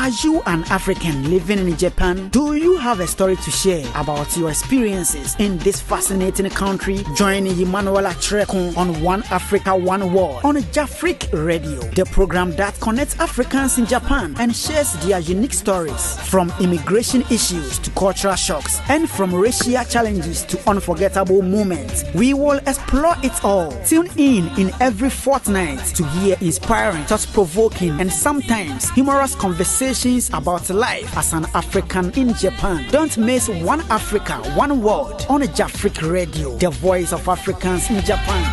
Are you an African living in Japan? Do you have a story to share about your experiences in this fascinating country? Join Emmanuel Atrekun on One Africa, One World on Jafric Radio, the program that connects Africans in Japan and shares their unique stories, from immigration issues to cultural shocks and from racial challenges to unforgettable moments. We will explore it all. Tune in every fortnight to hear inspiring, thought-provoking, and sometimes humorous conversations about life as an African in Japan. Don't miss One Africa, One World on Jafric Radio, the voice of Africans in Japan.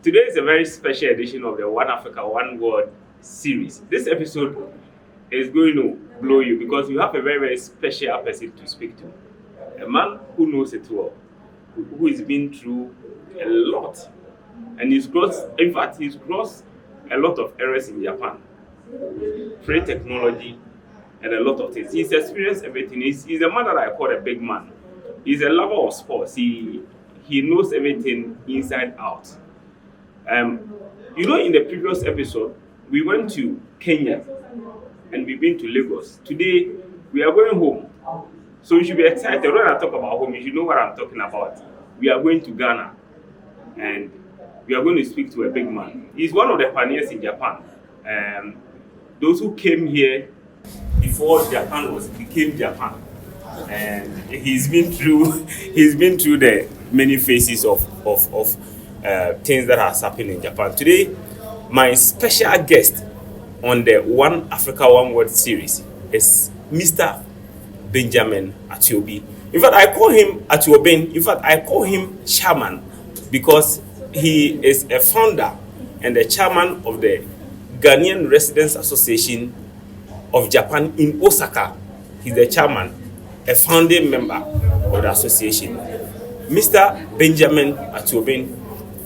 Today is a very special edition of the One Africa, One World series. This episode is going to blow you because you have a very, very special person to speak to. A man who knows it well, who has been through a lot. And he's crossed a lot of errors in Japan. Free technology and a lot of things. He's experienced everything. He's a man that I call a big man. He's a lover of sports. He knows everything inside out. In the previous episode, we went to Kenya and we've been to Lagos. Today, we are going home. So you should be excited. When I talk about home, you should know what I'm talking about. We are going to Ghana. And we are going to speak to a big man. He's one of the pioneers in Japan. Those who came here before Japan became Japan. And he's been through the many phases of things that has happened in Japan. Today, my special guest on the One Africa, One World series is Mr. Benjamin Atiobi. In fact, I call him Atiobin. In fact, I call him Chairman because he is a founder and the chairman of the Ghanaian Residents Association of Japan in Osaka. He's the chairman, a founding member of the association. Mr. Benjamin Atiobin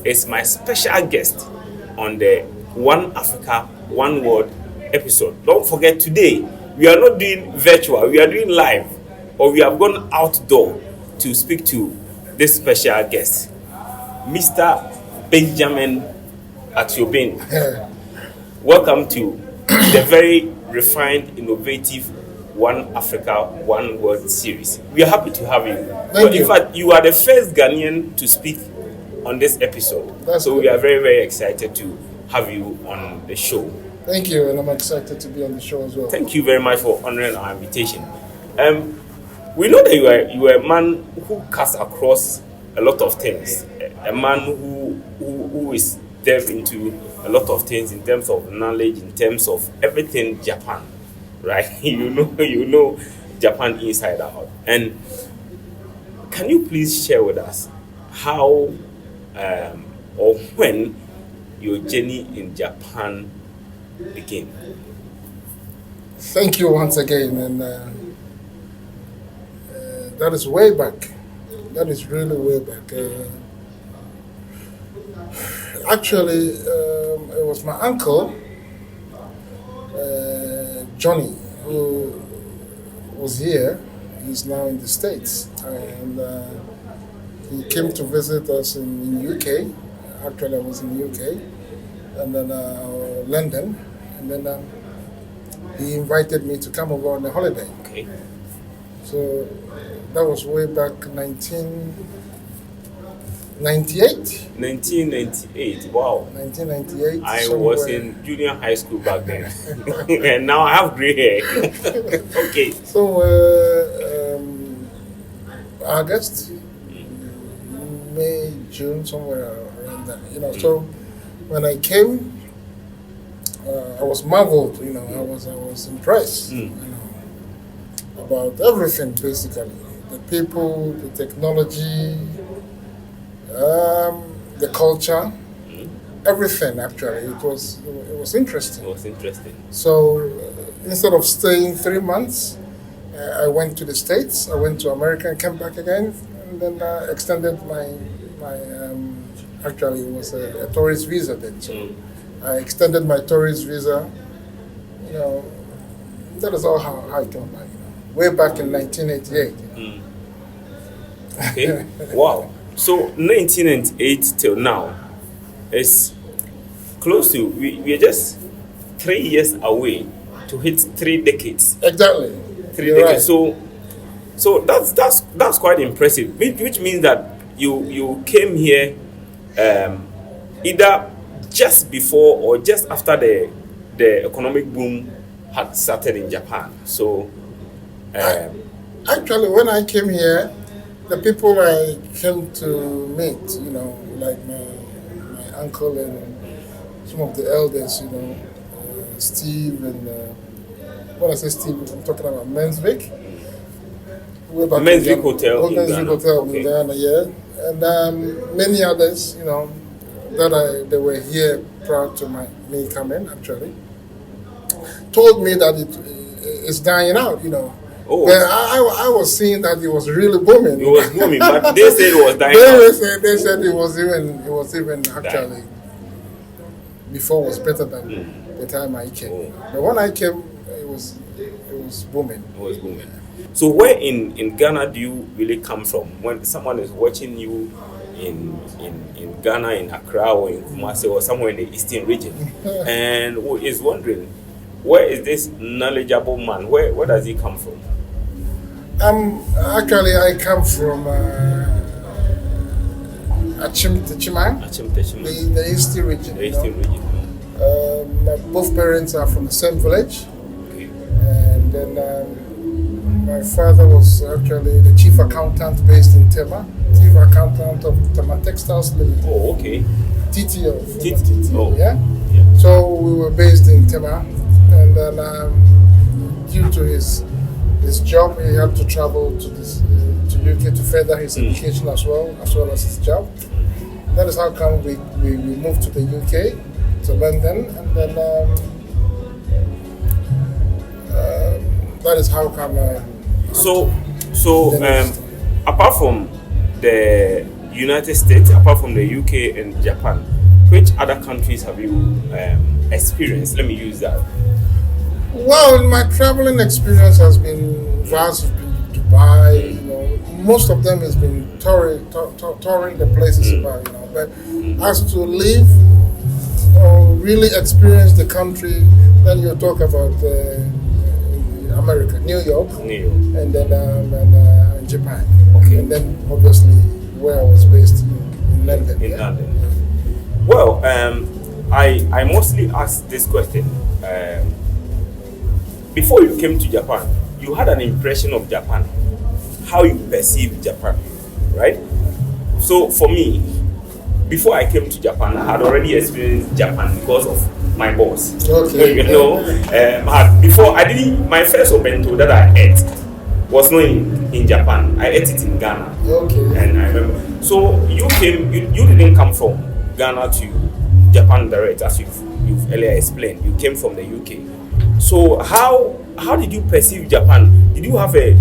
is my special guest on the One Africa, One World episode. Don't forget, today we are not doing virtual, we are doing live, or we have gone outdoor to speak to this special guest, Mr. Benjamin Atiobin. Welcome to the very refined, innovative One Africa, One World series. We are happy to have you. Thank you. In fact, you are the first Ghanaian to speak on this episode. So we are very, very excited to have you on the show. Thank you, and I'm excited to be on the show as well. Thank you very much for honoring our invitation. We know that you are a man who cuts across a lot of things. A man who is delved into a lot of things in terms of knowledge, in terms of everything Japan, right? You know Japan inside out. And can you please share with us how or when your journey in Japan began? Thank you once again, and that is way back. That is really way back. Actually, it was my uncle, Johnny, who was here. He's now in the States, and he came to visit us in UK. Actually, I was in UK, and then London, and then he invited me to come over on a holiday. Okay. So that was way back 1998. 1998. Wow. 1998. I was in junior high school back then, and now I have gray hair. Okay. So August, May, June, somewhere around that. So when I came, I was marveled. I was impressed. About everything, basically. The people, the technology, the culture, everything. Actually, it was interesting. It was interesting. So instead of staying 3 months, I went to the States. I went to America and came back again, and then extended my actually it was a tourist visa then. So I extended my tourist visa. That is all how I came back. Way back in 1988. Okay. Wow. So 1998 till now is close to, we are just 3 years away to hit 3 decades. Exactly. 3 You're decades. right. So that's quite impressive. Which means that you came here either just before or just after the economic boom had started in Japan. So Actually, when I came here, the people I came to meet, like my uncle and some of the elders, Steve and when I say Steve, I'm talking about Mensvik. Mensvik Hotel in Mensvik Ghana. Hotel Okay. in Ghana, yeah, and many others, they were here prior to me coming. Actually, told me that it's dying out, Oh. But I was seeing that it was really booming. It was booming, but they said it was dying They said it was even actually before was better than the time I came. Oh. But when I came, it was booming. It was booming. So where in Ghana do you really come from? When someone is watching you in Ghana, in Accra or in Kumasi or somewhere in the eastern region, and who is wondering, where is this knowledgeable man? Where does he come from? Actually, I come from Achimtechiman, the eastern region. The eastern region. Both parents are from the same village, Okay. and then my father was actually the chief accountant based in Tema, chief accountant of Tema Textiles Limited, Oh, okay. TTO. Oh. Yeah. Yeah. So we were based in Tema, and then due to his job, he had to travel to UK to further his education as well as his job. That is how come we moved to the UK, to London, and then that is how come. Apart from the United States, apart from the UK and Japan, which other countries have you experienced? Let me use that. Well, my traveling experience has been vast. Dubai, most of them has been touring the places about, But as to live or really experience the country, then you talk about America, New York, and then and Japan. Okay. And then obviously where I was based in London. In London. Well, I mostly ask this question. Before you came to Japan, you had an impression of Japan, how you perceive Japan, right? So for me, before I came to Japan, I had already experienced Japan because of my boss. Okay. My first obento that I ate was not in Japan. I ate it in Ghana. Okay. And I remember. So you didn't come from Ghana to Japan direct, as you've earlier explained. You came from the UK. So how did you perceive Japan? Did you have a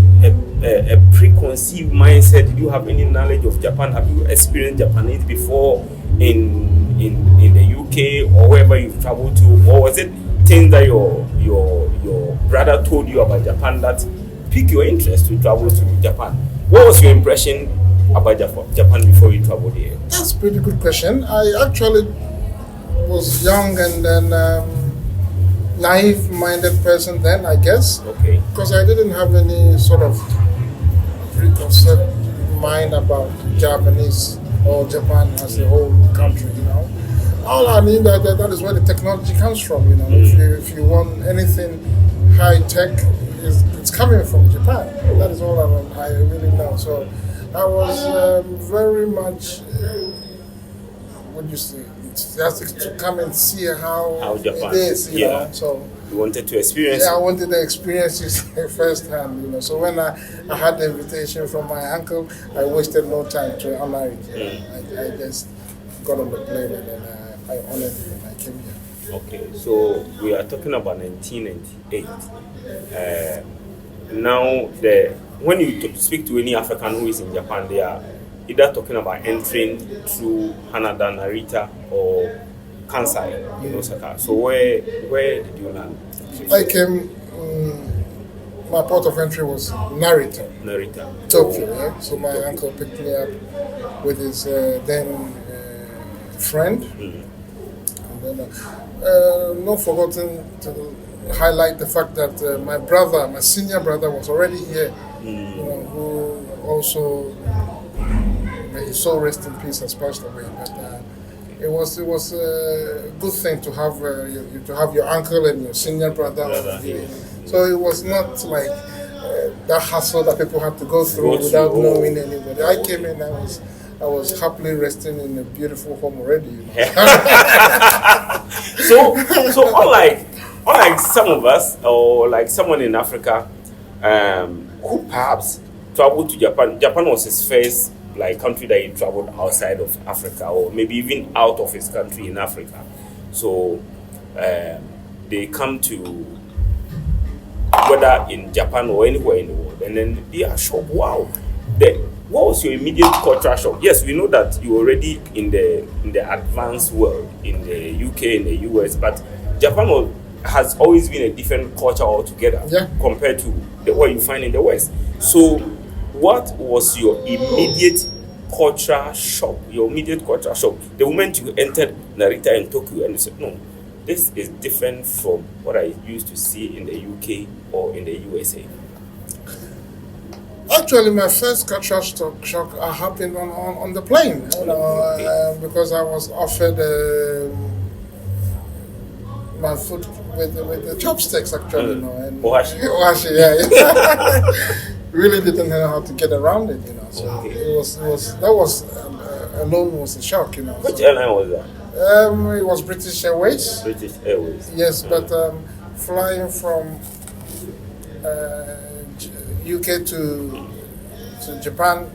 preconceived mindset? Did you have any knowledge of Japan? Have you experienced Japanese before in the UK or wherever you've traveled to? Or was it things that your brother told you about Japan that piqued your interest to travel to Japan? What was your impression about Japan before you traveled there? That's a pretty good question. I actually was young and then naive-minded person then, I guess. Okay. Because I didn't have any sort of preconceived mind about Japanese or Japan as a whole country, All I mean that is where the technology comes from, If you want anything high-tech, it's coming from Japan. That is all I really know. So I was very much, what do you say? Just to come and see how Japan it is, So you wanted to experience. Yeah, I wanted to experience it firsthand, So when I had the invitation from my uncle, I wasted no time to honor it. I just got on the plane and then I honored it and I came here. Okay, so we are talking about 1998. Now, when you speak to any African who is in Japan, they are either talking about entering through Hanada, Narita, or Kansai in Osaka. So where did you land? I came. My port of entry was Narita, Tokyo. Yeah? So my uncle picked me up with his then friend, and And not forgotten to highlight the fact that my senior brother, was already here, who also, may his soul rest in peace, has passed away. But it was a good thing to have your uncle and your senior brother. So it was not like that hassle that people had to go through without knowing anybody. I came in, I was happily resting in a beautiful home already. So unlike some of us, or like someone in Africa, who perhaps traveled to Japan. Japan was his first country that he traveled outside of Africa, or maybe even out of his country in Africa. So they come to, whether in Japan or anywhere in the world, and then they are shocked. Wow, what was your immediate cultural shock? Yes, we know that you're already in the advanced world in the UK, in the US, but Japan has always been a different culture altogether compared to what you find in the West. So what was your immediate cultural shock? The moment you entered Narita in Tokyo and you said, no, this is different from what I used to see in the UK or in the USA. Actually, my first cultural shock happened on the plane, because I was offered my food with the chopsticks, actually, and Ohashi. Really didn't know how to get around it, So that was alone was a shock, Which airline was that? It was British Airways. British Airways. Yes, but flying from UK to Japan,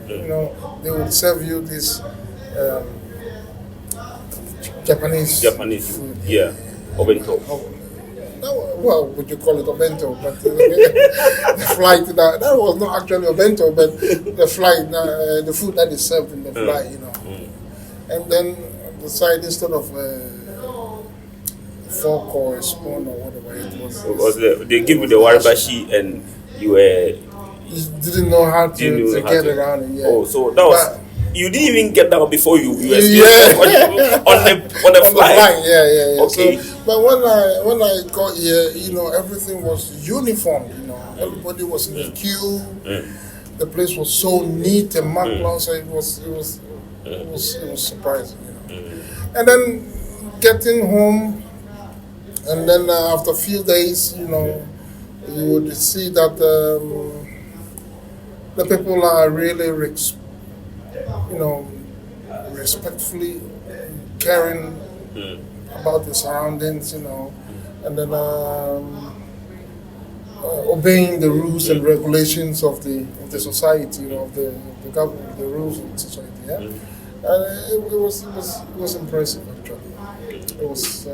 they would serve you this Japanese food. Yeah, obento. Well, would you call it obento? But the flight that was not actually obento, but the flight, the food that is served in the flight, And then the side, instead of fork or a spoon or whatever it was. They give you the waribashi and you didn't know how to get around it. Yeah. Oh, so that was. You didn't even get down before you were on the flight. Yeah. Okay. So, but when I got here, everything was uniform. Everybody was in the queue. The place was so neat and marvelous. So it was surprising. And then getting home, and then after a few days, you would see that the people are really respectfully caring about the surroundings, and then obeying the rules and regulations of the society, of the government, the rules of the society. Yeah, and it was impressive, actually. It was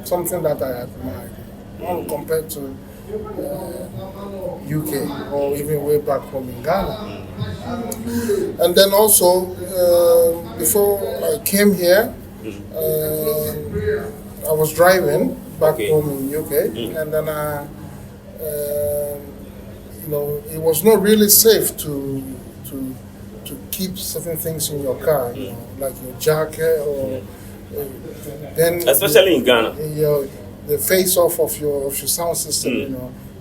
something that I admired, compared to UK or even way back home in Ghana. And then also, before I came here, I was driving back home in UK, and then it was not really safe to keep certain things in your car, like your jacket or then especially in Ghana, the face off of your sound system.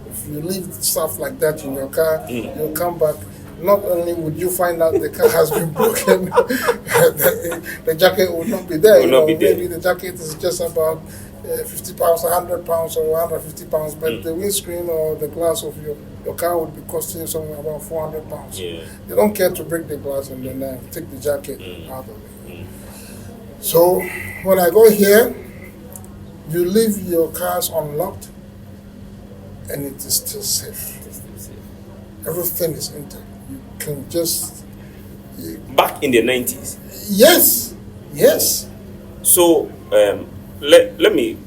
If you leave stuff like that in your car, you'll come back. Not only would you find out the car has been broken, the jacket would not be there. Maybe the jacket is just about 50 pounds, 100 pounds, or 150 pounds, but the windscreen or the glass of your car would be costing you somewhere about 400 pounds. Yeah. They don't care to break the glass and then take the jacket out of it. So when I go here, you leave your cars unlocked, and it is still safe. Everything is intact. You can just... Back in the 90s? Yes. So, let me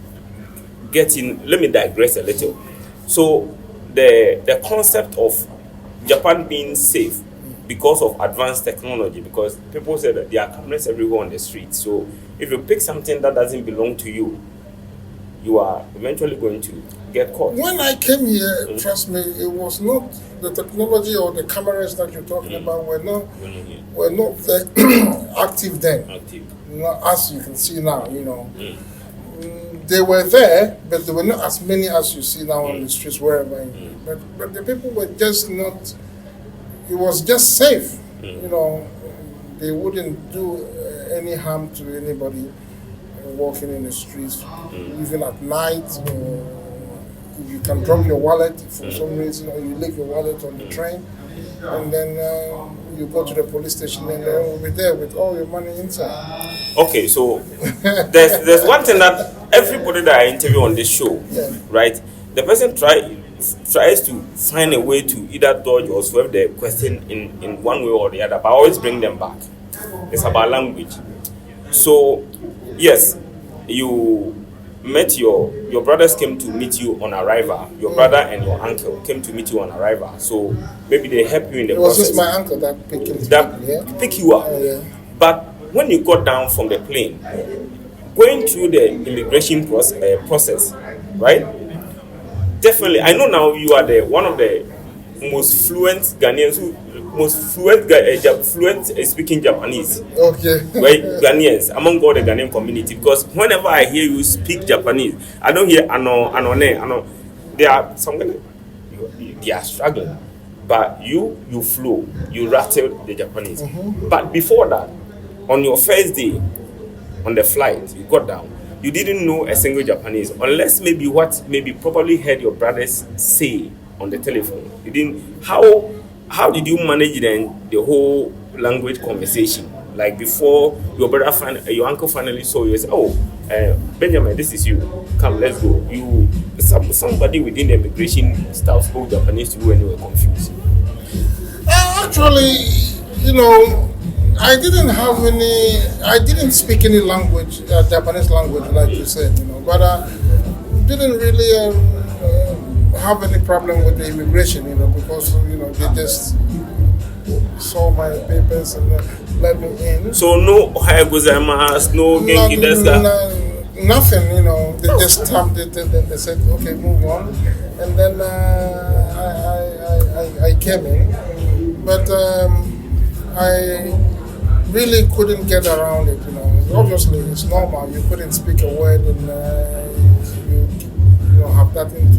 digress a little. So, the concept of Japan being safe because of advanced technology, because people say that there are cameras everywhere on the street. So, if you pick something that doesn't belong to you, you are eventually going to get caught. When I came here, trust me, it was not the technology or the cameras that you're talking about were not active then. not as you can see now, They were there, but there were not as many as you see now on the streets wherever. But the people were just not. It was just safe, They wouldn't do any harm to anybody walking in the streets, even at night. You can drop your wallet for some reason, or you leave your wallet on the train, and then you go to the police station, and they will be there with all your money inside. Okay, so there's one thing that everybody that I interview on this show, right? The person tries to find a way to either dodge or solve the question in one way or the other, but I always bring them back. It's about language. So, yes, you met your brothers came to meet you on arrival. Your brother and your uncle came to meet you on arrival. So maybe they help you in the process. It was just my uncle that pick you up. But when you got down from the plane, going through the immigration process, right? Definitely, I know now you are one of the most fluent Ghanaians fluent speaking Japanese. Okay. Right, Ghanaians among all the Ghanaian community, because whenever I hear you speak Japanese, I don't hear ano. There are some they are struggling, but you flow, you rattle the Japanese. But before that, on your first day on the flight, you got down. You didn't know a single Japanese, unless maybe probably heard your brothers say on the telephone. You didn't. How did you manage then the whole language conversation? Like before your your uncle finally saw you and said, "Oh, Benjamin, this is you. Come, let's go." Somebody within the immigration staff spoke Japanese to you and you were confused. Actually, I didn't speak any language, Japanese language, like you said, but I didn't really have any problem with the immigration, because, they just saw my papers and let me in. So no ohayou gozaimasu, no genki desu ka? Nothing, they just stamped it and then they said, okay, move on. And then I came in, but I really couldn't get around it, Obviously, it's normal. You couldn't speak a word, and you have nothing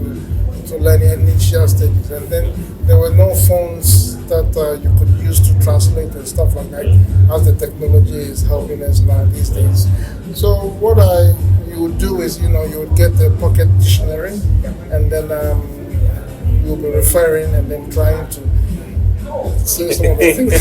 to learn initial stages. And then there were no phones that you could use to translate and stuff like that, as the technology is helping us now these days. So what you would do is, you would get the pocket dictionary, and then you'll be referring and then trying to say some of the things.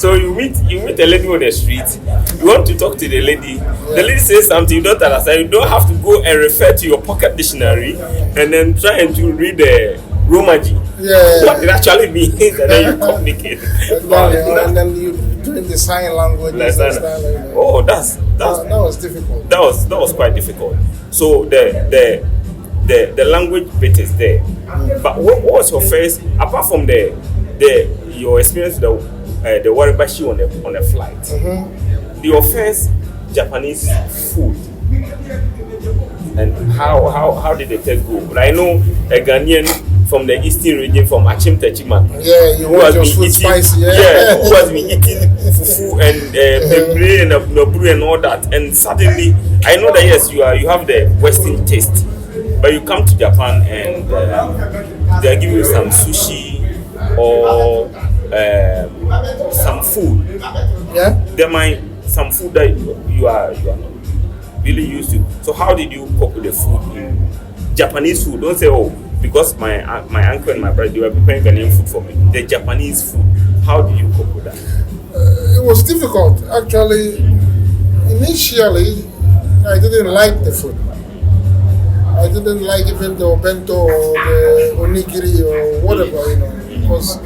So you meet a lady on the street. You want to talk to the lady. Yeah. The lady says something you don't understand. You don't have to go and refer to your pocket dictionary and then trying to read the Romaji. Yeah. What it actually means, and then you communicate. And then you doing the sign language. Oh, that was difficult. That was quite difficult. So the language bit is there. But what was your first, apart from your experience with the waribashi on the flight, your first Japanese food, and how did the taste go? But I know a Ghanaian from the eastern region, from Achim Techima, you want your food spicy, who has been eating fufu and pembre and nobru and all that, and suddenly I know that yes, you have the Western taste. But you come to Japan and they give you some sushi or some food. Yeah. There might some food that you are not really used to. So how did you cook with the food in Japanese food? Don't say, oh, because my uncle and my brother, they were preparing Ghanaian food for me. The Japanese food. How did you cook with that? It was difficult. Actually, initially, I didn't like the food. I didn't like even the bento or the onigiri or whatever, because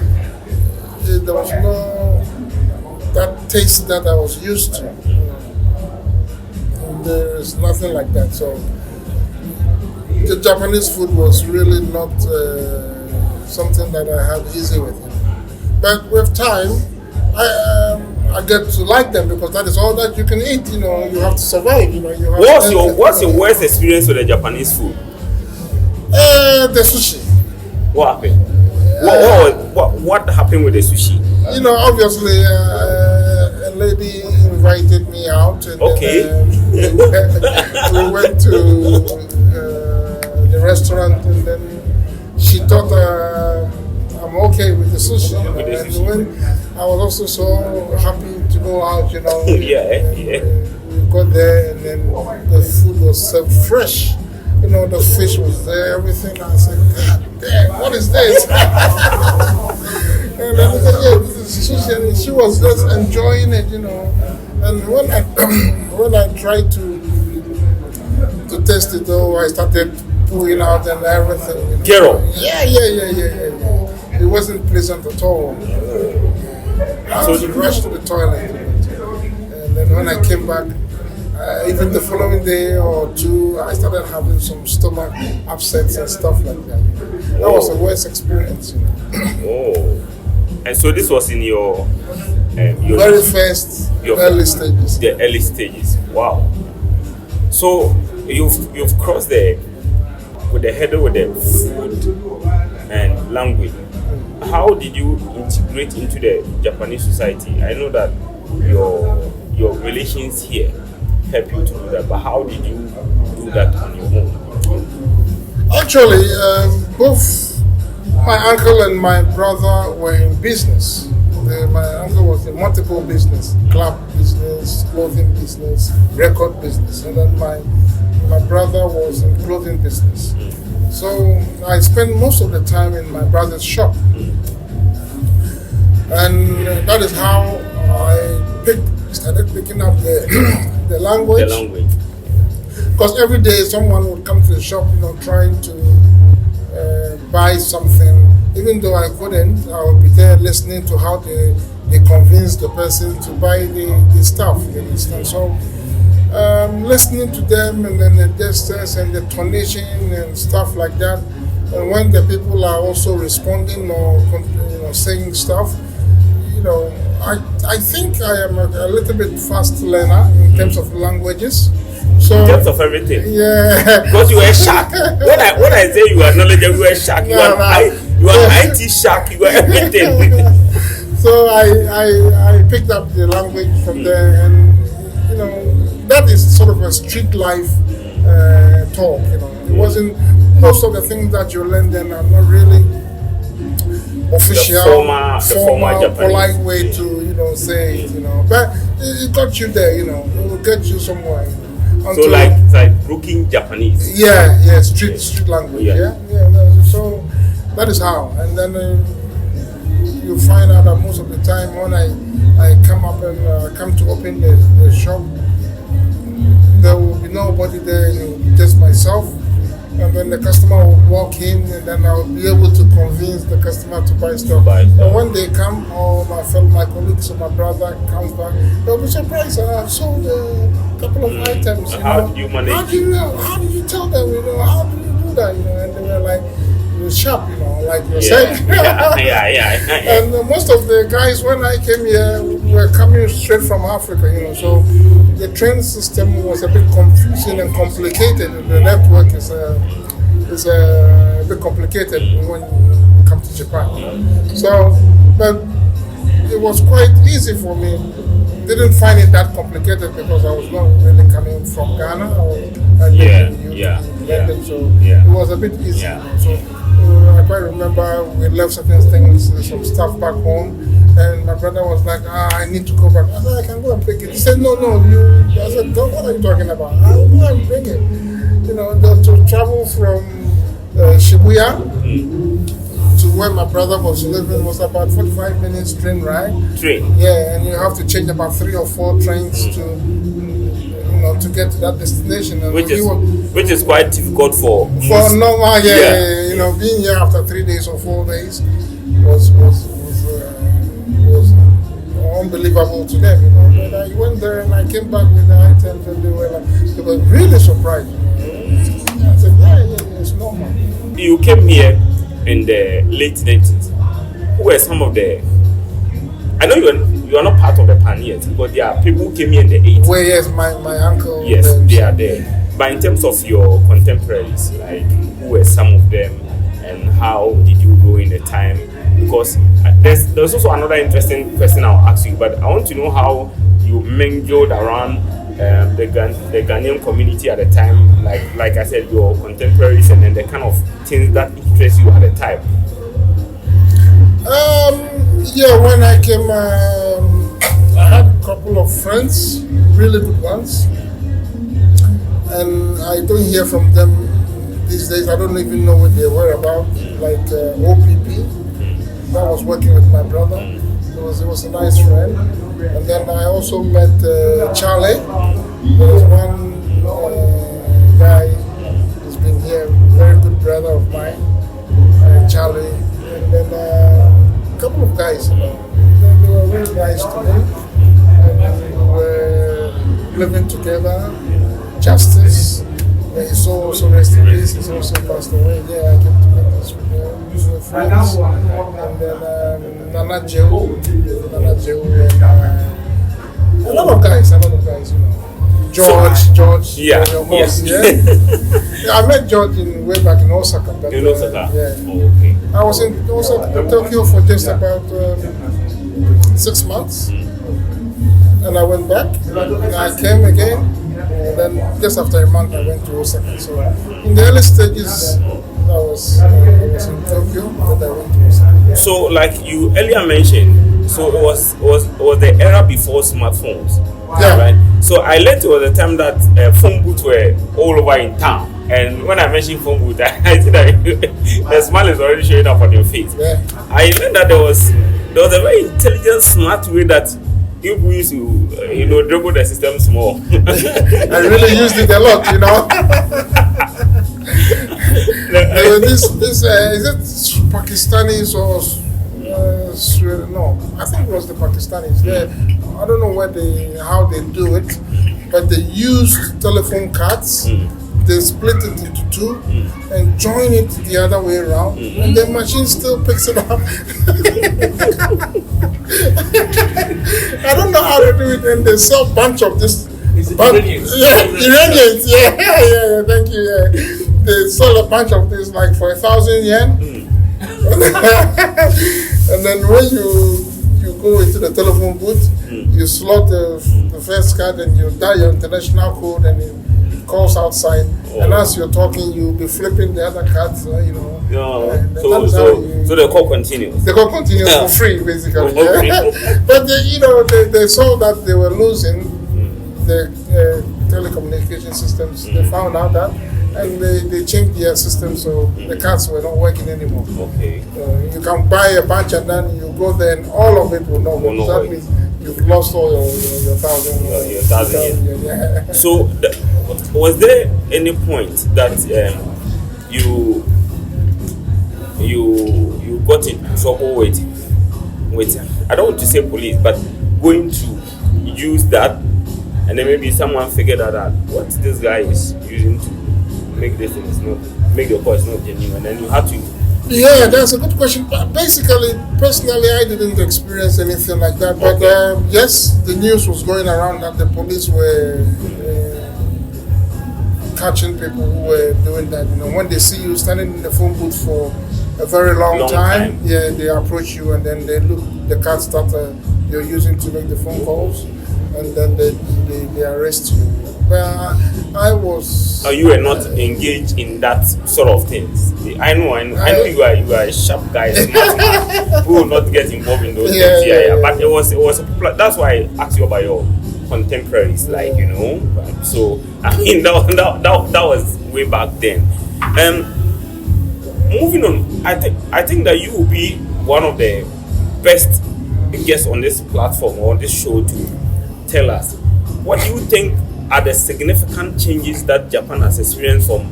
there was no that taste that I was used to. And there is nothing like that. So the Japanese food was really not something that I had easy with. But with time, I get to like them because that is all that you can eat. You have to survive. What's your worst experience with the Japanese food? The sushi. What happened? What happened with the sushi? Obviously, a lady invited me out, and Okay. then, we went to the restaurant, and then she thought I'm okay with the sushi. You know? With the And sushi. when I was also so happy to go out, you know. Yeah, and, yeah. We got there, and then the food was served fresh. You know, the fish was there, everything. I said, God damn, what is this? And then I said, yeah, this is sushi. And she was just enjoying it, you know. And when I when I tried to test it, though, I started pulling out and everything. You know. Carol. Yeah. It wasn't pleasant at all. I So was rushed to the toilet. And then when I came back, even the following day or two, I started having some stomach upsets and stuff like that. That was the worst experience. You know. Oh. And so this was in your Very first early stages. The early stages. Wow. So you've crossed there with the hurdle with the food and language. How did you integrate into the Japanese society? I know that your relations here help you to do that, but how did you do that on your own? Actually, both my uncle and my brother were in business. My uncle was in multiple business, club business, clothing business, record business, and then my brother was in clothing business. So I spent most of the time in my brother's shop. And that is how I started picking up the language. The language. Because every day someone would come to the shop, you know, trying to buy something. Even though I couldn't, I would be there listening to how they convince the person to buy the stuff. You understand? So listening to them, and then the gestures and the tonation and stuff like that. And when the people are also responding or saying stuff, you know, I think I am a little bit fast learner in terms of languages. So, In terms of everything. yeah. Because you were shark. When I say you are knowledgeable, you are shark. You are IT shark. You are everything. So I picked up the language from there, and you know, that is sort of a street life talk. You know, it wasn't, most of the things that you learn then are not really official, the formal Japanese polite way to say it. You know, but it got you there. You know, it will get you somewhere. You know, So like broken Japanese. Yeah, street language. Yeah. So that is how, and then you find out that most of the time when I come up and come to open the shop, there will be nobody there, just myself. And then the customer will walk in, and then I will be able to convince the customer to buy stuff. And when they come, or my colleagues or my brother comes back, they'll be surprised. I've sold a couple of items. How did you manage? How did you tell them? How did you do that? And they were like, "You're sharp, like you're saying." Yeah. And most of the guys, when I came here, were coming straight from Africa. So the train system was a bit confusing and complicated. The network is a bit complicated when you come to Japan. So, but it was quite easy for me. Didn't find it that complicated because I was not really coming from Ghana or London, so it was a bit easy. Yeah. So I quite remember we left certain things, some stuff back home, and my brother was like, I need to go back. I said, I can go and pick it. He said, no, you. I said, what are you talking about? I'll go and bring it. To travel from Shibuya to where my brother was living was about 45 minutes train ride. Yeah, and you have to change about 3 or 4 trains to get to that destination. And which is quite difficult for normal. Being here after 3 days or 4 days was unbelievable to them. But I went there and I came back with the items, and they were really surprised. I said, yeah, it's normal. You came here in the late 90s. Who were some of the... I know you are not part of the pioneers, but there are people who came here in the 80s. Well, yes, my uncle. Yes, they are there. But in terms of your contemporaries, like who were some of them, and how did you grow in the time? Because there's also another interesting question I'll ask you, but I want to know how you mingled around the Ghanaian community at the time, like I said, your contemporaries, and then the kind of things that interest you at the time? Yeah, when I came, I had a couple of friends, really good ones, and I don't hear from them these days. I don't even know what they were about, like OPP. That was working with my brother. It was a nice friend. And then I also met Charlie. There was one guy who's been here, very good brother of mine, Charlie. And then a couple of guys, they were really nice to me. And we were living together. Justice, he's also rest in peace, he's also passed away. Yeah, I came to meet this with friends. And then narrates, and a lot of guys, you know. George, yeah. I met George way back in Osaka. But, in Osaka? Yeah. Oh, okay. I was in Osaka, Tokyo for just about 6 months. And I went back, and I came again, and then just after a month I went to Osaka. So in the early stages, I was in Tokyo, but I went to Osaka. So like you earlier mentioned, so it was the era before smartphones. Yeah. Right? So I learned it was the time that phone booths were all over in town. And when I mentioned phone booth, I see that the smile is already showing up on your face. Yeah. I learned that there was a very intelligent, smart way that people used to, dribble the system small. I really used it a lot, you know. This is it Pakistanis or no? I think it was the Pakistanis. I don't know how they do it, but they use telephone cards. They split it into two and join it the other way around, and the machine still picks it up. I don't know how to do it, and they sell a bunch of this. Iranians. Iranians, yeah, thank you, yeah. They sell a bunch of this like for 1,000 yen. And then when you go into the telephone booth, you slot the first card and you dial your international code and it calls outside. And as you're talking, you'll be flipping the other cards, So the call continues. The call continues for free, basically. Yeah. But they saw that they were losing the telecommunication systems. They found out that, and they changed their system, so the cards were not working anymore. Okay. You can buy a bunch and then you go there and all of it will not work. So that means you've lost all your 1,000. Your 1,000 yeah. So, was there any point that you got in trouble with I don't want to say police, but going to use that, and then maybe someone figured out that what this guy is using to make this thing is not, make your voice not genuine, and then you have to. Yeah, that's a good question. But basically, personally, I didn't experience anything like that. But yes, the news was going around that the police were catching people who were doing that. When they see you standing in the phone booth for a very long time, yeah, they approach you and then they look the cards that you're using to make the phone calls, and then they arrest you. But I was. Oh, you were not engaged in that sort of things. I know you are a sharp guy, smart man, who will not get involved in those things. Yeah. But it was a popular. That's why I asked you about your contemporaries, So I mean that was way back then. Moving on, I think that you will be one of the best guests on this platform or on this show to tell us what do you think are the significant changes that Japan has experienced from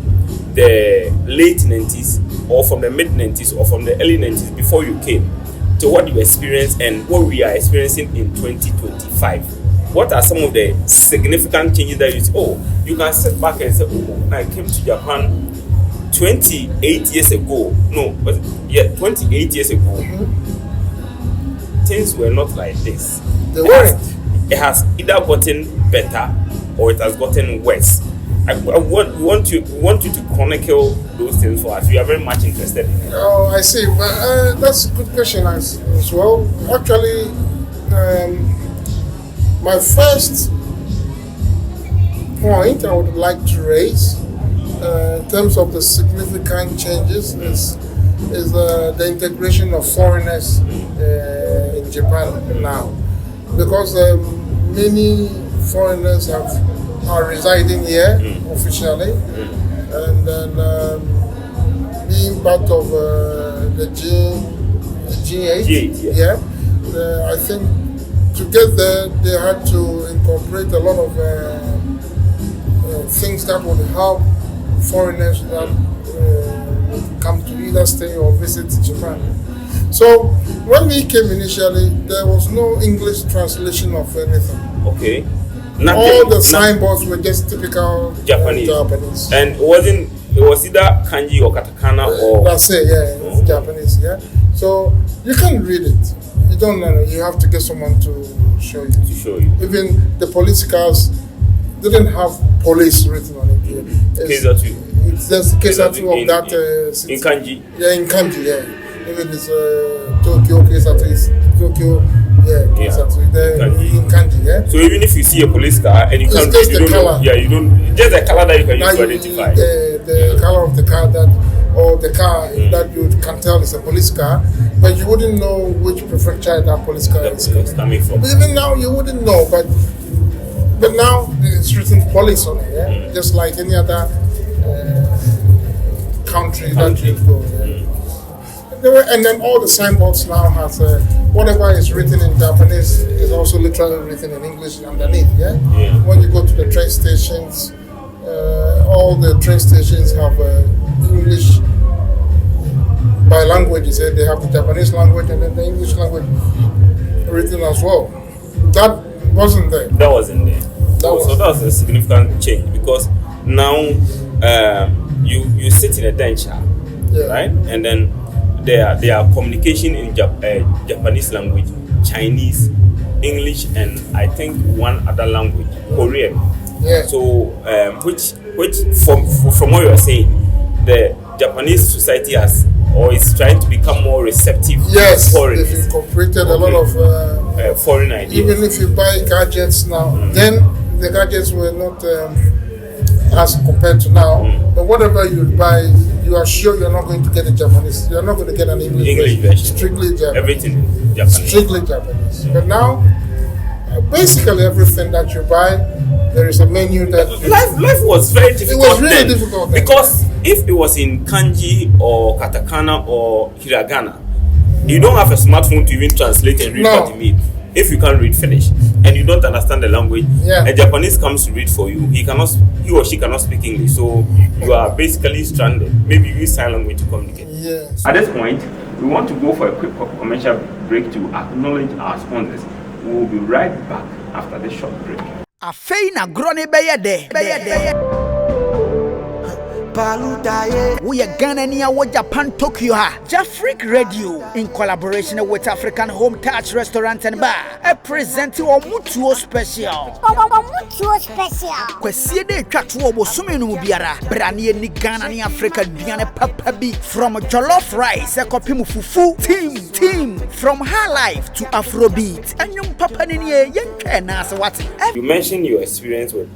the late 90s or from the mid 90s or from the early 90s before you came to what you experienced and what we are experiencing in 2025. What are some of the significant changes that you say, you can sit back and say, when I came to Japan 28 years ago, 28 years ago, things were not like this. They weren't. It has either gotten better or it has gotten worse. I want you to chronicle those things for us. We are very much interested in it. Oh, I see. That's a good question as well. Actually, My first point I would like to raise in terms of the significant changes is the integration of foreigners in Japan now, because many foreigners are residing here officially, and then being part of the G8, I think to get there they had to incorporate a lot of things that would help foreigners that come to either stay or visit Japan. So when we came initially, there was no English translation of anything. Okay. All the signboards were just typical Japanese. And it was either kanji or katakana or... That's it, yeah. It's Japanese, yeah. So you can't read it. You don't know. You have to get someone to show you. Even the police cars didn't have police written on it. It's just case of that. In kanji? Yeah, in kanji, yeah. Even it's Tokyo case is Tokyo, case in kanji, yeah. So even if you see a police car and you can't read, you don't know, you don't, just the color that you can use to identify. The color of the car or the car that you can tell is a police car, but you wouldn't know which prefecture that police car is coming from. But even now you wouldn't know, but now it's written police on it, just like any other country that you go. And then all the signboards now has whatever is written in Japanese is also literally written in English underneath. When you go to the train stations, all the train stations have English by languages. They have the Japanese language and then the English language written as well. That wasn't there. That wasn't there. So that was a significant change, because now you sit in a dencha, right? And then there are communication in Japanese language, Chinese, English, and I think one other language, Korean. So which from what you are saying, the Japanese society has or is trying to become more receptive. Yes, they've incorporated a lot of foreign ideas. Even if you buy gadgets now, then the gadgets were not as compared to now. But whatever you buy, you are sure you're not going to get a Japanese. You're not going to get an English version. Strictly Japanese. Everything Japanese. Strictly Japanese. But now, basically everything that you buy, there is a menu that... Life was very difficult. It was really difficult then. Because if it was in kanji or katakana or hiragana, you don't have a smartphone to even translate and read what you mean. If you can't read Finnish and you don't understand the language, a Japanese comes to read for you. He or she cannot speak English, so you are basically stranded. Maybe you use sign language to communicate. Yes. At this point, we want to go for a quick commercial break to acknowledge our sponsors. We will be right back after this short break. Afei na grone beye de. We are Ghana near Japan Tokyo ha. Jafric Radio in collaboration with African Home Touch Restaurant and Bar. I present you a Mutuo special. Mutuo special. Kwesi de twatwo bosome no biara. Brane ni Ghana ni Africa duane papa bi from jollof rice ekopim fufu. Team from high life to Afrobeat. Enyum papa ni yentwe na se wate. You mentioned your experience with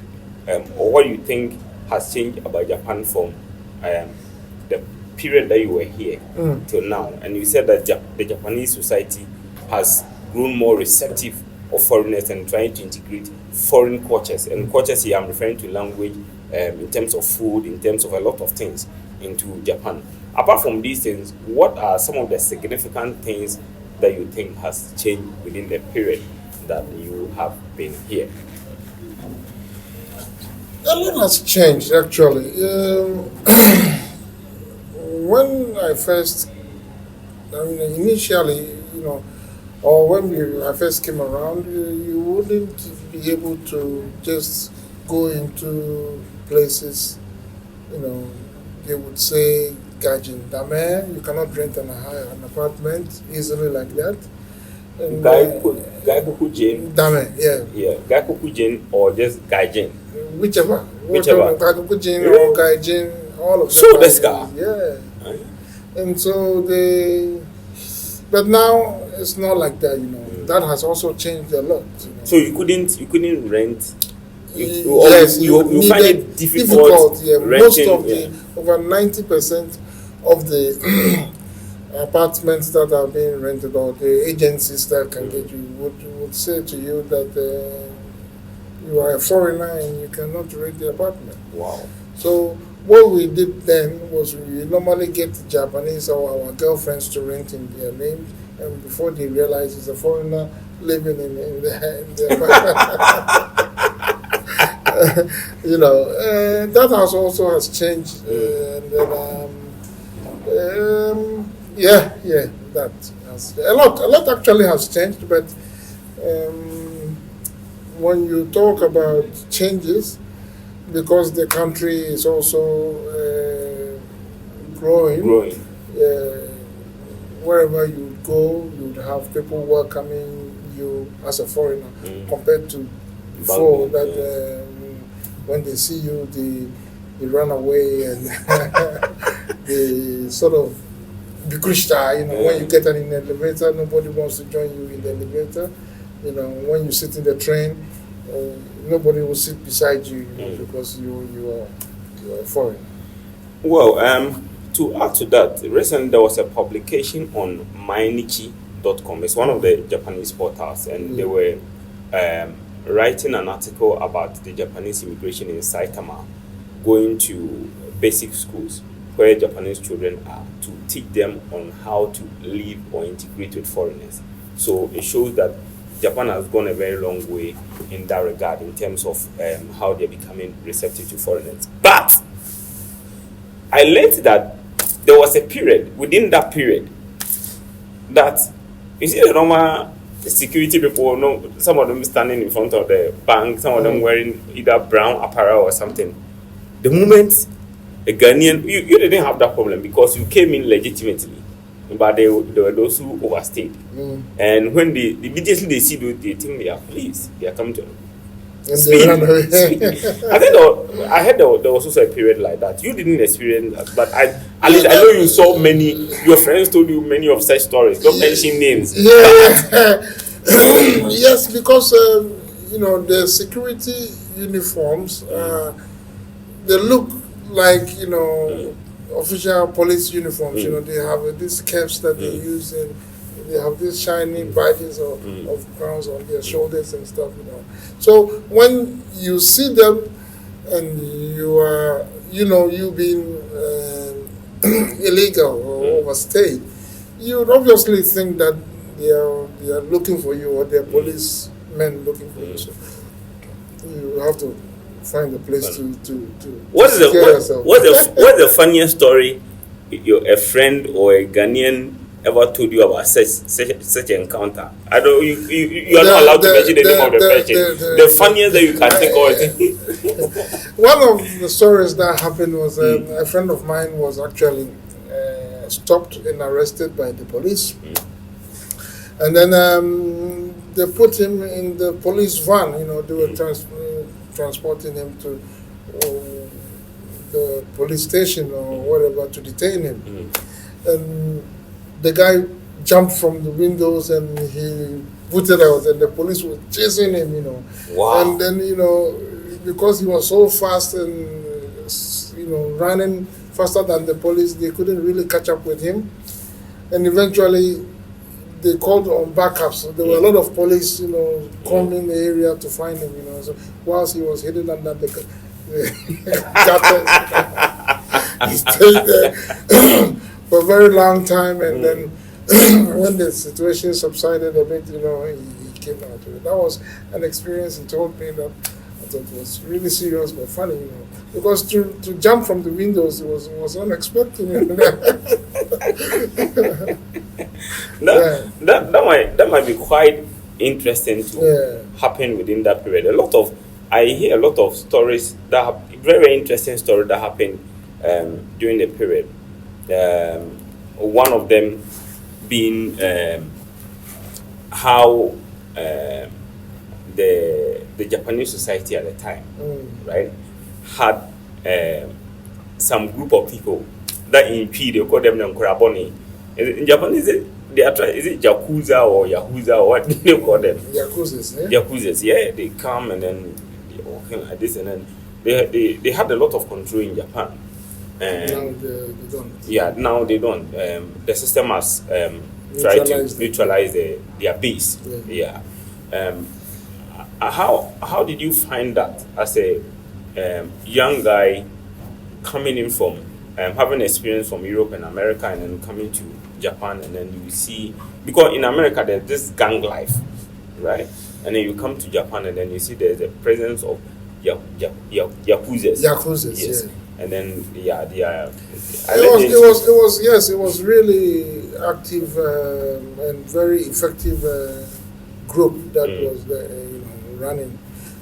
or what you think has changed about Japan from the period that you were here till now, and you said that the Japanese society has grown more receptive of foreigners and trying to integrate foreign cultures. And cultures here, I'm referring to language, in terms of food, in terms of a lot of things into Japan. Apart from these things, what are some of the significant things that you think has changed within the period that you have been here? A lot has changed, actually. When I first, initially, or when I first came around, you wouldn't be able to just go into places, they would say, Gajin Dame, you cannot rent an apartment easily like that. Gaikokujin. Dame, yeah. Yeah, Gaikokujin or just Gaijin. Whichever. Gaikokujin or Gaijin, all of them. So this guy. Yeah. And so but now it's not like that, That has also changed a lot. So you couldn't rent. Yes, you find it difficult. Yeah, renting, most of the over 90% of the apartments that are being rented or the agencies that can get you would say to you that you are a foreigner and you cannot rent the apartment. Wow. So what we did then was we normally get the Japanese or our girlfriends to rent in their name, and before they realize it's a foreigner living in the apartment. That has also has changed, and then that has a lot actually has changed. But when you talk about changes, because the country is also growing. Wherever you go, you'd have people welcoming you as a foreigner, compared to before that. When they see you, they run away and they sort of be Krishta. When you get in an elevator, nobody wants to join you in the elevator. When you sit in the train, nobody will sit beside you, because you are foreign. Well, to add to that, recently there was a publication on mainichi.com. It's one of the Japanese portals, and they were writing an article about the Japanese immigration in Saitama going to basic schools where Japanese children are, to teach them on how to live or integrate with foreigners. So it shows that Japan has gone a very long way in that regard in terms of how they're becoming receptive to foreigners. But I learned that there was a period, within that period, that you see the normal security people, some of them standing in front of the bank, some of them wearing either brown apparel or something. The moment a Ghanaian, you didn't have that problem because you came in legitimately. But there were those who overstayed. And when immediately they see those, they think they are police. They are coming to speed. I heard there was also a period like that. You didn't experience that, but at least I know you saw many. Your friends told you many of such stories. Don't mention names. Yeah. Yes, because the security uniforms, they look like official police uniforms. They have these caps that they use, and they have these shiny badges of crowns on their shoulders and stuff. So when you see them and you are, you being illegal or overstayed, you would obviously think that they are looking for you, or they're policemen looking for you. So you have to find a place to what's yourself. What's the funniest story a friend or a Ghanaian ever told you about such encounter? I don't. You are not allowed to mention the name of the person. The funniest that you can think of. One of the stories that happened was a friend of mine was actually stopped and arrested by the police, and then they put him in the police van. They were transporting him to the police station or whatever to detain him. And the guy jumped from the windows and he booted out, and the police were chasing him, Wow. And then, because he was so fast and, running faster than the police, they couldn't really catch up with him. And eventually they called on backups. So there were a lot of police, combing the area to find him, So whilst he was hidden under the gutters, he stayed there for a very long time, and then when the situation subsided a bit, he came out of it. That was an experience he told me that I thought was really serious but funny, because to jump from the windows was unexpected. That might be quite interesting to happen within that period. I hear a lot of stories very interesting stories that happened during the period. One of them being how the Japanese society at the time, right, had some group of people that in P they call them Nkoraboni. In Japanese, they are trying. Is it Yakuza or Yahuza or what do they call them? Yakuzas, Yakuzas, yeah. They come and then they're walking like this, and then they had a lot of control in Japan. Now they don't. Yeah, now they don't. The system has tried to neutralize their base. Yeah. How did you find that as a young guy coming in from having experience from Europe and America and then coming to Japan, and then you see, because in America there's this gang life, right? And then you come to Japan and then you see there's a presence of Yakuzas. Yakuzas, yes. Yeah. And then they are. It was really active and very effective group that was running.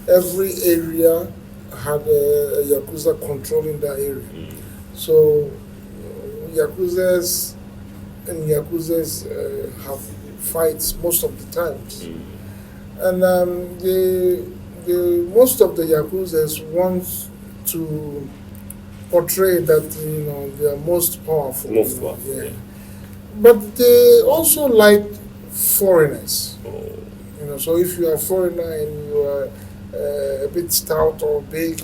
Every area had a Yakuza controlling that area. So Yakuzas have fights most of the times, and the most of the Yakuzas want to portray that they are most powerful. Yeah. But they also like foreigners. So if you are a foreigner and you are a bit stout or big,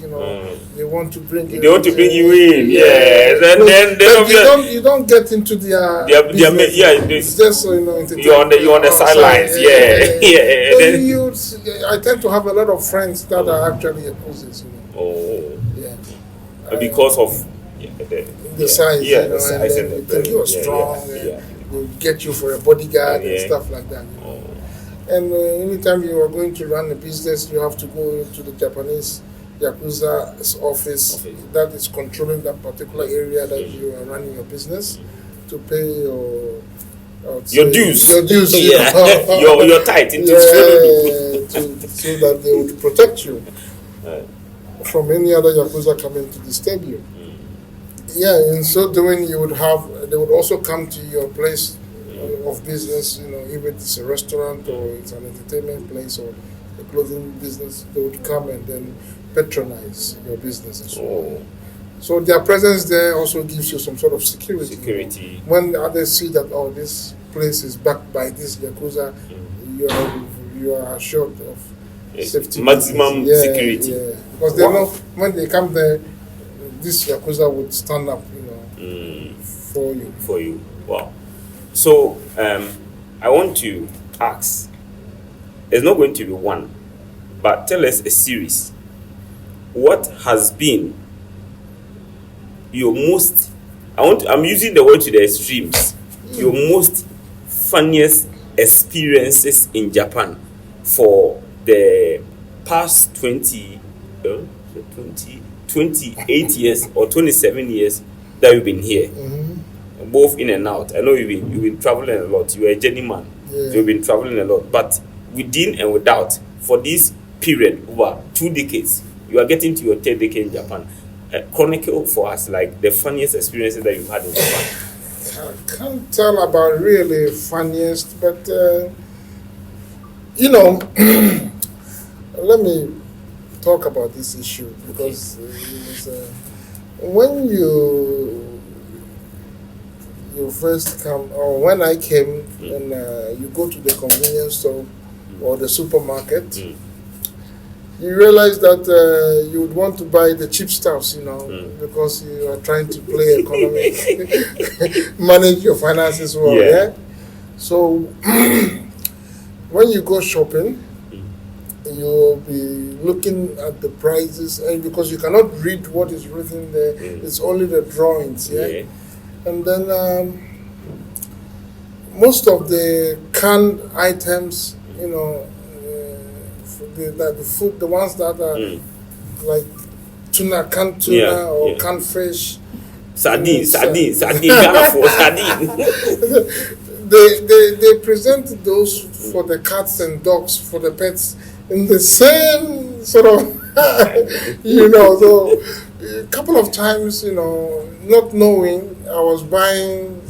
they want to bring you. They want to bring you in, yes. And then you don't get into their business. It's just you're on the sidelines, yeah. So I tend to have a lot of friends that are actually opposers. Because of the size, the size, and they think you're strong. They get you for a bodyguard and stuff like that. And anytime you are going to run a business, you have to go to the Japanese Yakuza's office that is controlling that particular area that you are running your business to pay your dues. Your dues, your tithe into so that they would protect you from any other Yakuza coming to the stadium. Yeah, in so doing, they would also come to your place of business, if it's a restaurant or it's an entertainment place or a clothing business, they would come and then patronize your business as well. So their presence there also gives you some sort of security. When others see that, this place is backed by this Yakuza, you are assured of safety. Maximum security. Yeah. Because they know when they come there, this Yakuza would stand up, for you. For you. Wow. So, I want to ask, it's not going to be one, but tell us a series. What has been your most, I'm using the word to the extremes, your most funniest experiences in Japan for the past 28 years or 27 years that you've been here? Both in and out. I know you've been traveling a lot. You're a journeyman. So you've been traveling a lot. But within and without, for this period, over 2 decades, you are getting to your 3rd decade in Japan. Chronicle for us, like the funniest experiences that you've had in Japan. I can't tell about really funniest, but let me talk about this issue because it was when you first come, or when I came, and you go to the convenience store or the supermarket, you realize that you would want to buy the cheap stuffs, because you are trying to play economic, manage your finances well, yeah? So when you go shopping, you'll be looking at the prices, and because you cannot read what is written there, it's only the drawings, yeah? And then most of the canned items, the food, the ones that are like canned tuna or canned fish. Sardine. They present those for the cats and dogs, for the pets, in the same sort of, so a couple of times, not knowing, I was buying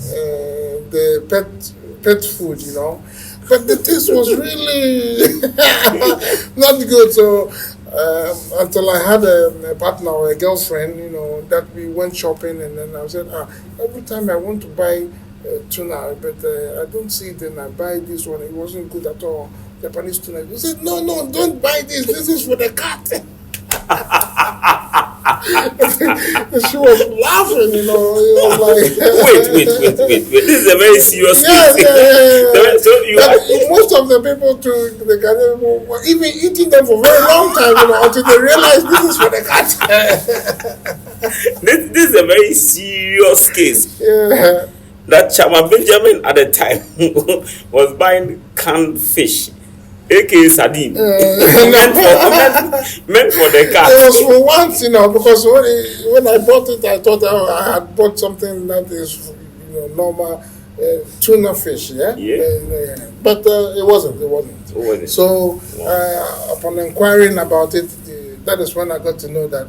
the pet food, but the taste was really not good. So until I had a partner or a girlfriend, that we went shopping, and then I said, every time I want to buy tuna, but I don't see it and I buy this one. It wasn't good at all. Japanese tuna. He said, no, don't buy this. This is for the cat. She was laughing, It was like... wait. This is a very serious case. Yeah. So you most of the people to the garden were even eating them for a very long time, until they realized this is for the cat. this is a very serious case. Yeah. That Chairman Benjamin at the time was buying canned fish, aka sardine, meant for the cat. It was for once, because when I bought it, I thought I had bought something that is, normal tuna fish, yeah. But it wasn't. So upon inquiring about it, that is when I got to know that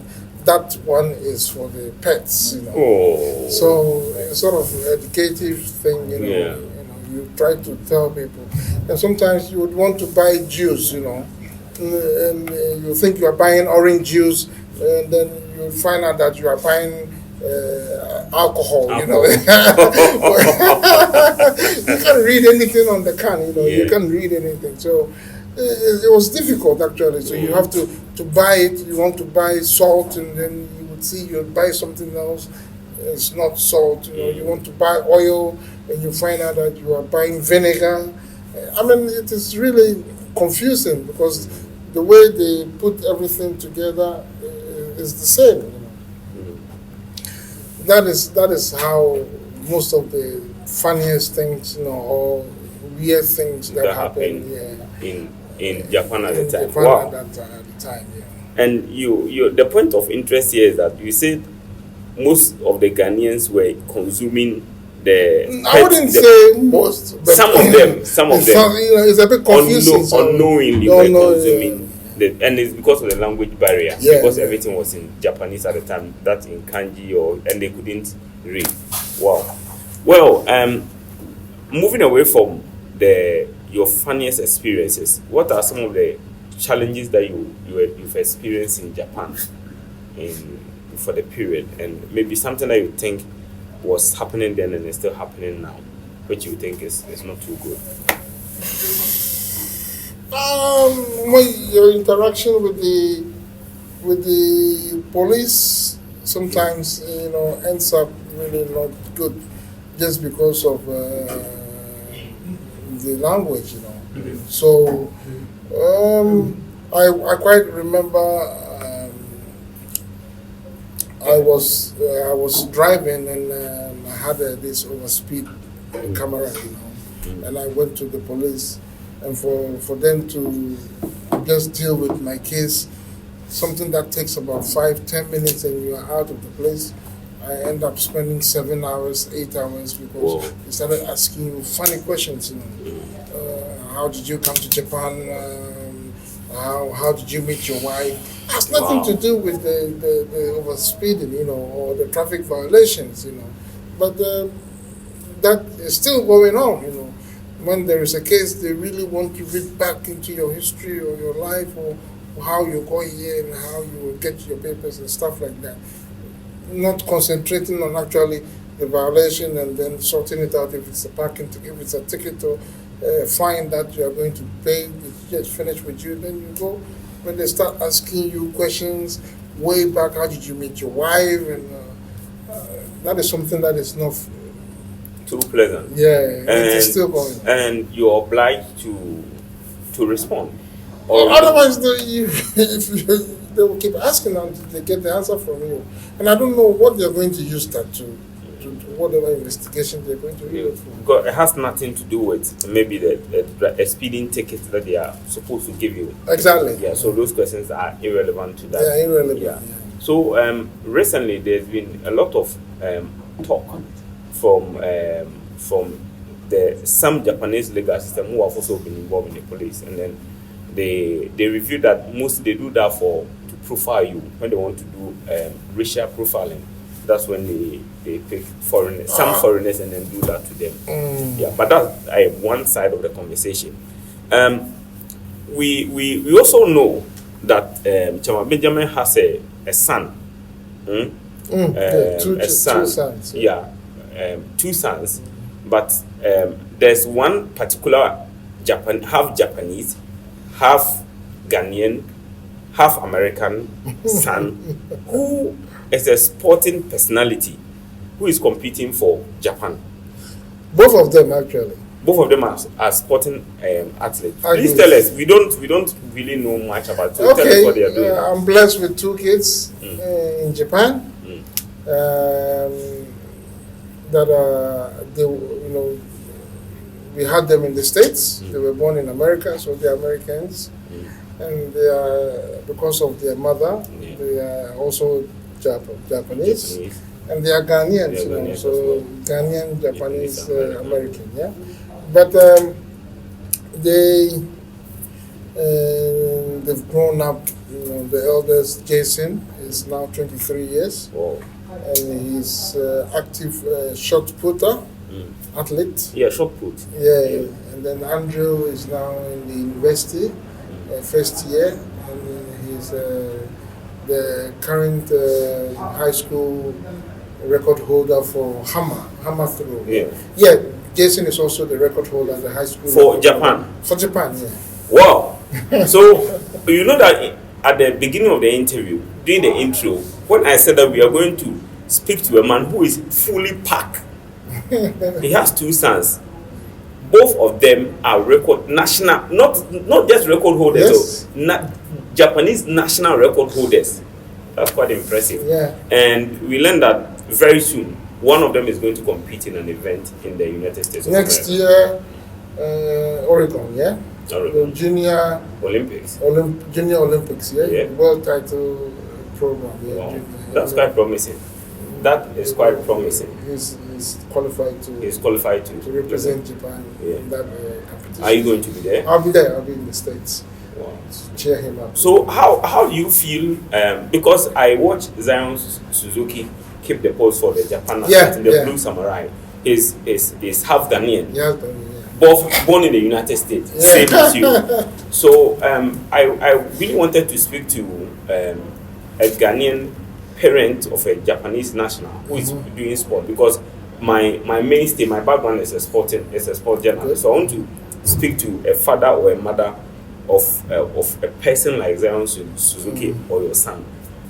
one is for the pets, Oh. So it's sort of educative thing, you try to tell people. And sometimes you would want to buy juice, and you think you are buying orange juice, and then you find out that you are buying alcohol. You can't read anything on the can, you can't read anything. So it was difficult, actually. So you have to buy it. You want to buy salt, and then you would see you buy something else. It's not salt. You want to buy oil, and you find out that you are buying vinegar. It is really confusing because the way they put everything together is the same. That is how most of the funniest things, or weird things that happen. In Japan at the time. At the time, yeah. And you the point of interest here is that you said most of the Ghanaians were consuming the. I wouldn't say most, but some of them. It's a bit confusing. Unknowingly were consuming. And it's because of the language barrier. Because everything was in Japanese at the time, that in kanji and they couldn't read. Wow. Well, moving away from your funniest experiences, what are some of the challenges that you've experienced in Japan for the period, and maybe something that you think was happening then and is still happening now, which you think is not too good? Your interaction with the police sometimes ends up really not good, just because of the language, So I quite remember I was driving and I had this overspeed camera, and I went to the police, and for them to just deal with my case, something that takes about 5-10 minutes and you are out of the place, I end up spending 7 hours, 8 hours, because they started asking you funny questions, how did you come to Japan? How did you meet your wife? It has nothing to do with the overspeeding, or the traffic violations, But that is still going on, When there is a case, they really want to read back into your history or your life, or how you go here and how you will get your papers and stuff like that. Not concentrating on actually the violation and then sorting it out if it's a parking ticket, if it's a ticket or fine that you are going to pay, it's just finished with you, then you go. When they start asking you questions way back, how did you meet your wife? And that is something that is not too pleasant. Yeah, it is still going. And you're obliged to respond. Otherwise, they will keep asking until they get the answer from you. And I don't know what they're going to use that to whatever investigation they're going to use. Because it has nothing to do with maybe the speeding ticket that they are supposed to give you. Exactly. Yeah, so those questions are irrelevant to that. Yeah, irrelevant. Yeah. So recently there's been a lot of talk from some Japanese legal system who have also been involved in the police, and then they review that mostly they do that to profile you when they want to do racial profiling. That's when they pick some foreigners and then do that to them. Yeah, but that's one side of the conversation. We also know that Chairman Benjamin has a son. Two sons. Yeah, 2 sons. but there's one particular half Japanese, half Ghanaian, half American son who is a sporting personality who is competing for Japan. Both of them actually. Both of them are sporting athletes. Please tell us. We don't really know much about it. So tell us what they are doing. I'm blessed with 2 kids in Japan. That they, we had them in the States. They were born in America, so they're Americans, and they are, because of their mother, they are also Japanese. And they are Ghanaians, so Ghanaian, Japanese, American, yeah. But they've grown up. The eldest, Jason, is now 23 years, and he's active shot putter, athlete. Yeah, shot put. Yeah, and then Andrew is now in the university, first year, and he's the current high school record holder for hammer throw. Yeah. Jason is also the record holder at the high school. For Japan? For Japan, yeah. Wow. So, you know that at the beginning of the interview, during the intro, when I said that we are going to speak to a man who is fully packed, he has 2 sons. Both of them are national, not just record holders, Japanese national record holders. That's quite impressive. Yeah. And we learned that very soon, one of them is going to compete in an event in the United States. Next year, Oregon, yeah? Oregon. The Junior Olympics. Junior Olympics, yeah? World title program, yeah. Wow. That's quite promising. That is quite promising. He's qualified to represent Japan in that competition. Are you going to be there? I'll be there. I'll be in the States. Wow. To cheer him up. So how do you feel? Because I watched Zion Suzuki keep the post for the Japan national team, the Blue Samurai. Is half Ghanaian. Yeah, Both born in the United States, same as you. So I really wanted to speak to a Ghanaian parent of a Japanese national who is doing sport, because my mainstay, my background is a sport journalist. So I want to speak to a father or a mother of a person like Zion Suzuki or your son,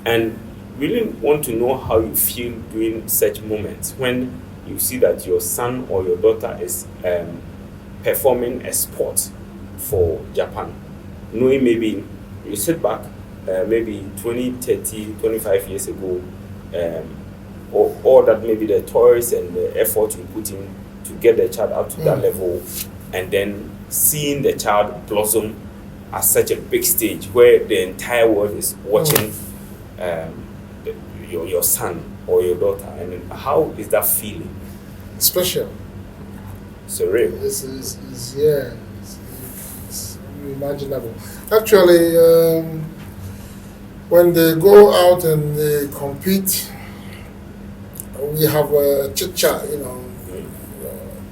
and really want to know how you feel during such moments when you see that your son or your daughter is performing a sport for Japan, knowing maybe you sit back maybe 20, 30, 25 years ago, or that maybe the toys and the effort you put in to get the child up to that level, and then seeing the child blossom at such a big stage where the entire world is watching your son or your daughter, and how is that feeling? Special. Surreal. It's unimaginable. Actually, when they go out and they compete, we have a chit chat,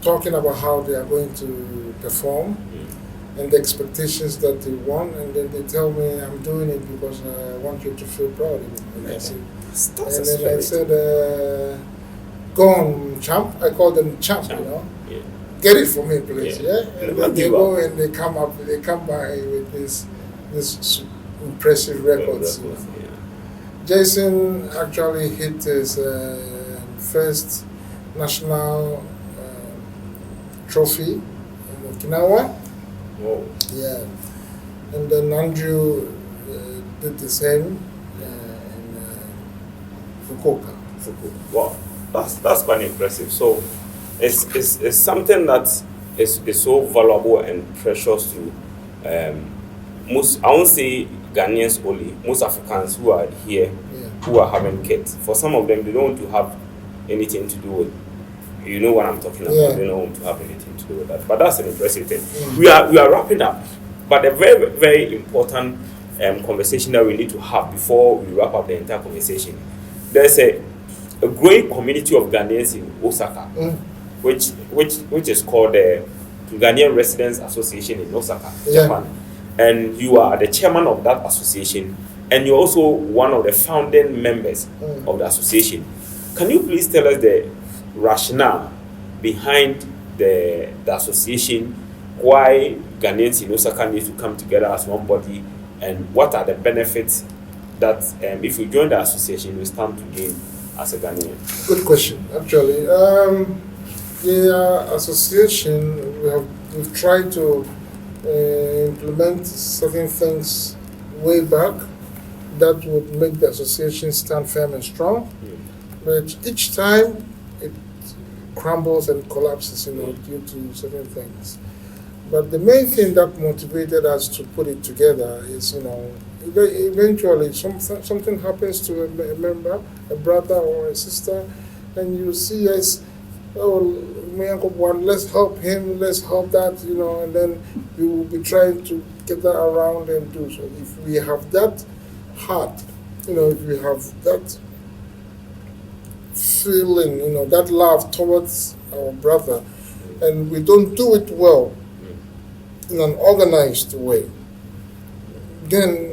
talking about how they are going to perform and the expectations that they want, and then they tell me, I'm doing it because I want you to feel proud of me. And I said, go on, champ. I call them champ. Get it for me, please. And then they go and they come by with this impressive records. Jason actually hit his first national trophy in Okinawa. Whoa. Yeah, and then Andrew did the same in Fukuoka. Wow, that's quite impressive. So it's something that is so valuable and precious to most. I won't say Ghanaians only. Most Africans who are here, who are having kids. For some of them, they don't want to have anything to do with. You know what I'm talking about. They don't want to have anything to do with that. But that's an impressive thing. We are wrapping up, but a very, very important conversation that we need to have before we wrap up the entire conversation. There's a growing community of Ghanaians in Osaka, which is called the Ghanaian Residents Association in Osaka, Japan. And you are the chairman of that association, and you're also one of the founding members of the association. Can you please tell us the rationale behind the association, why Ghanaians in Osaka need to come together as one body, and what are the benefits that if you join the association you stand to gain as a Ghanaian? Good question. Actually, the association, we've tried to implement certain things way back that would make the association stand firm and strong. But each time it crumbles and collapses, due to certain things. But the main thing that motivated us to put it together is, eventually something happens to a member, a brother or a sister, and you see us, my uncle one, let's help him, let's help that, and then we will be trying to get that around and do so. If we have that heart, if we have that feeling, that love towards our brother, and we don't do it well in an organized way, then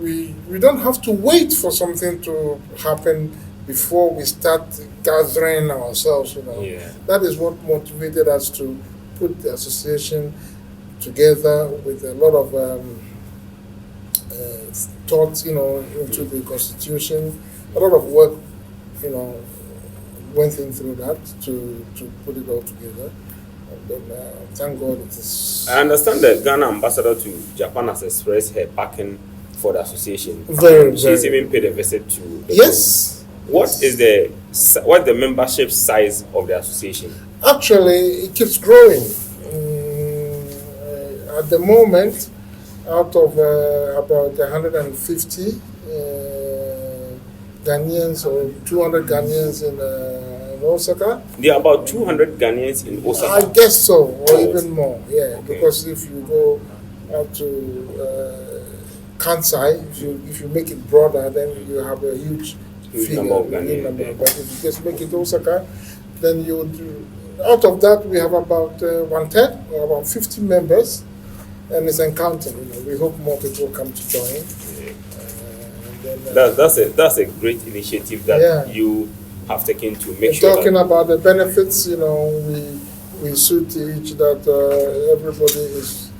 we don't have to wait for something to happen before we start gathering ourselves. That is what motivated us to put the association together with a lot of thoughts, into the constitution. A lot of work, went in through that to put it all together. And thank God it is. I understand the Ghana ambassador to Japan has expressed her backing for the association. She's even paid a visit to the Yes. What's the membership size of the association? Actually, it keeps growing. At the moment, out of about 150 Ghanaians or 200 Ghanaians in Osaka. There are about 200 Ghanaians in Osaka. I guess so, or even more. Yeah, okay. Because if you go out to Kansai, if you make it broader, then you have a huge figure, number of Ghanaians. But if you just make it Osaka, then you would. Out of that, we have about 1/10, or about 50 members, and it's counting. We hope more people come to join. That's a great initiative that you have taken to make sure. Talking about the benefits, we see to each that everybody is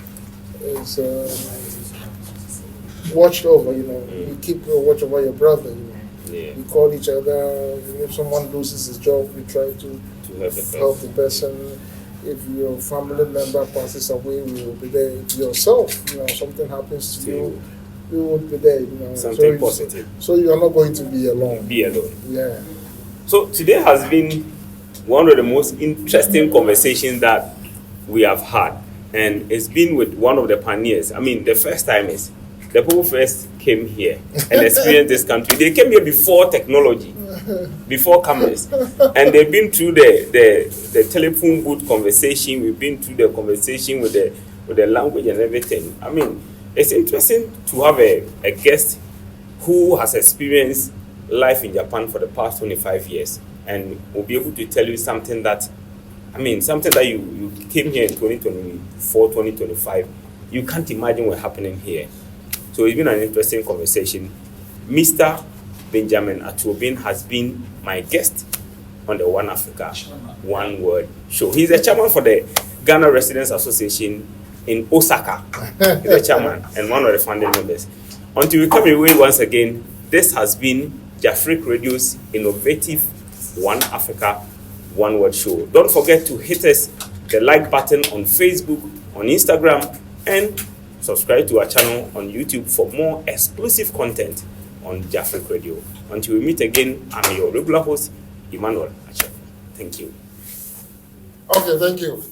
watched over. You keep watch over your brother. We call each other. If someone loses his job, we try to help the person. If your family member passes away, we will be there. If yourself, something happens to you, we will be there. Something positive. So you are not going to be alone. Yeah. So today has been one of the most interesting conversations that we have had, and it's been with one of the pioneers. I mean, the first time is the people first came here and experienced this country. They came here before technology, before cameras, and they've been through the telephone booth conversation. We've been through the conversation with the language and everything. I mean, it's interesting to have a guest who has experienced life in Japan for the past 25 years and will be able to tell you something that you came here in 2024, 2025, you can't imagine what's happening here. So it's been an interesting conversation. Mr. Benjamin Atuobin has been my guest on the One Africa, One World show. He's the chairman for the Ghana Residents Association in Osaka. He's the chairman and one of the founding members. Until we come away once again, this has been Jafric Radio's innovative One Africa, One World show. Don't forget to hit the like button on Facebook, on Instagram, and subscribe to our channel on YouTube for more exclusive content on Jafric Radio. Until we meet again, I'm your regular host, Emmanuel Ache. Thank you. Okay, thank you.